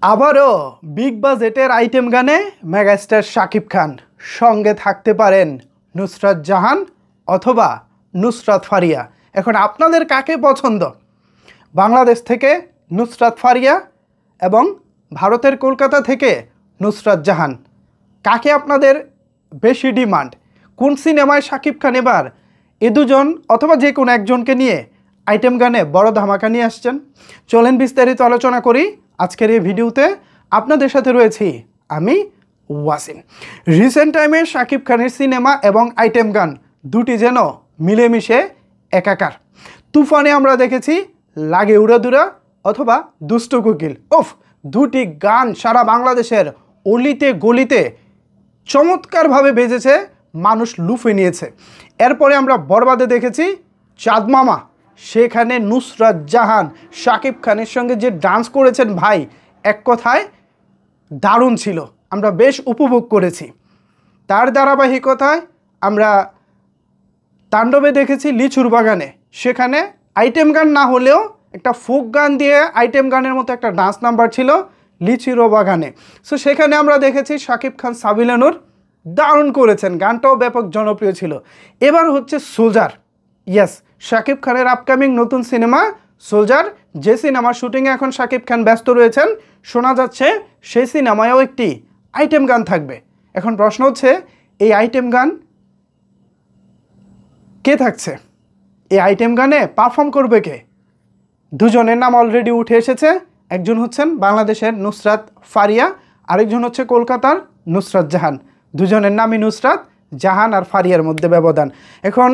আবারও বিগ বাজেটের আইটেম গানে মেগাস্টার শাকিব খান, সঙ্গে থাকতে পারেন নুসরাত জাহান অথবা নুসরাত ফারিয়া। এখন আপনাদের কাকে পছন্দ? বাংলাদেশ থেকে নুসরাত ফারিয়া এবং ভারতের কলকাতা থেকে নুসরাত জাহান, কাকে আপনাদের বেশি ডিমান্ড? কোন সিনেমায় শাকিব খান এবার এ দুজন অথবা যে কোনো একজনকে নিয়ে আইটেম গানে বড় ধামাকা নিয়ে আসছেন? চলেন বিস্তারিত আলোচনা করি আজকের এই ভিডিওতে। আপনাদের সাথে রয়েছি আমি ওয়াসিম। রিসেন্ট টাইমে শাকিব খানের সিনেমা এবং আইটেম গান দুটি যেন মিলেমিশে একাকার। তুফানে আমরা দেখেছি লাগে উড়াদুরা অথবা দুষ্ট কোকিল। দুটি গান সারা বাংলাদেশের অলিতে গলিতে চমৎকারভাবে বেজেছে, মানুষ লুফে নিয়েছে। এরপরে আমরা বরবাদে দেখেছি চাঁদ মামা, সেখানে নুসরাত জাহান শাকিব খানের সঙ্গে যে ডান্স করেছেন ভাই, এক কথায় দারুণ ছিল, আমরা বেশ উপভোগ করেছি। তার ধারাবাহিকতায় আমরা তাণ্ডবে দেখেছি লিচুর বাগানে, সেখানে আইটেম গান না হলেও একটা ফোক গান দিয়ে আইটেম গানের মতো একটা ডান্স নাম্বার ছিল লিচুর বাগানে। সো সেখানে আমরা দেখেছি শাকিব খান সাবিনা নূর দারুণ করেছেন, গানটাও ব্যাপক জনপ্রিয় ছিল। এবার হচ্ছে সোলজার। ইয়েস, শাকিব খানের আপকামিং নতুন সিনেমা সোলজার, যে সিনেমার শুটিংয়ে এখন শাকিব খান ব্যস্ত রয়েছেন। শোনা যাচ্ছে সেই সিনেমায়ও একটি আইটেম গান থাকবে। এখন প্রশ্ন হচ্ছে, এই আইটেম গান কে থাকছে? এই আইটেম গানে পারফর্ম করবে কে? দুজনের নাম অলরেডি উঠে এসেছে। একজন হচ্ছেন বাংলাদেশের নুসরাত ফারিয়া, আরেকজন হচ্ছে কলকাতার নুসরাত জাহান। দুজনের নামই নুসরাত, জাহান আর ফারিয়ার মধ্যে ব্যবধান। এখন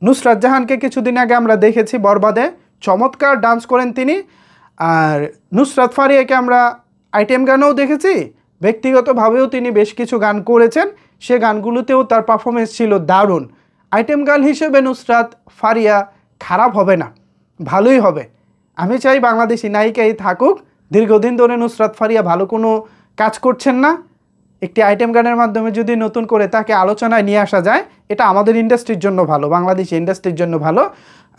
নুসরাত জাহানকে কিছুদিন আগে আমরা দেখেছি বরবাদে, চমৎকার ডান্স করেন তিনি। আর নুসরাত ফারিয়াকে আমরা আইটেম গানেও দেখেছি, ব্যক্তিগতভাবেও তিনি বেশ কিছু গান করেছেন, সে গানগুলোতেও তার পারফরমেন্স ছিল দারুণ। আইটেম গান হিসেবে নুসরাত ফারিয়া খারাপ হবে না, ভালোই হবে। আমি চাই বাংলাদেশি নায়িকাই থাকুক। দীর্ঘদিন ধরে নুসরাত ফারিয়া ভালো কোনো কাজ করছেন না, একটি আইটেম গানের মাধ্যমে যদি নতুন করে তাকে আলোচনায় নিয়ে আসা যায়, এটা আমাদের ইন্ডাস্ট্রির জন্য ভালো, বাংলাদেশি ইন্ডাস্ট্রির জন্য ভালো।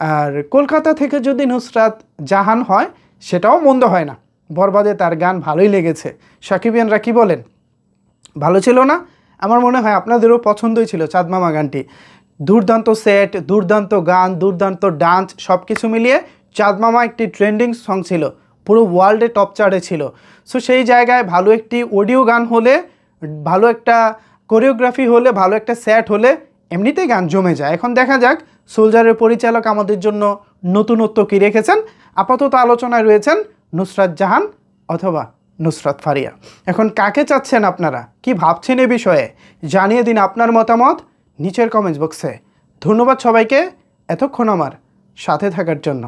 আর কলকাতা থেকে যদি নুসরাত জাহান হয়, সেটাও মন্দ হয় না। বরবাদে তার গান ভালোই লেগেছে। সাকিবিয়ানরা কি বলেন, ভালো ছিল না? আমার মনে হয় আপনাদেরও পছন্দই ছিল চাঁদ মামা গানটি। দুর্দান্ত সেট, দুর্দান্ত গান, দুর্দান্ত ডান্স, সব কিছু মিলিয়ে চাঁদ মামা একটি ট্রেন্ডিং সং ছিল, পুরো ওয়ার্ল্ডে টপ চার্টে ছিল। সো সেই জায়গায় ভালো একটি অডিও গান হলে, ভালো একটা কোরিওগ্রাফি হলে, ভালো একটা সেট হলে এমনিতেই গান জমে যায়। এখন দেখা যাক সোলজারের পরিচালক আমাদের জন্য নতুনত্ব কী রেখেছেন। আপাতত আলোচনায় রয়েছেন নুসরাত জাহান অথবা নুসরাত ফারিয়া। এখন কাকে চাচ্ছেন আপনারা, কি ভাবছেন এ বিষয়ে? জানিয়ে দিন আপনার মতামত নিচের কমেন্টস বক্সে। ধন্যবাদ সবাইকে এতক্ষণ আমার সাথে থাকার জন্য।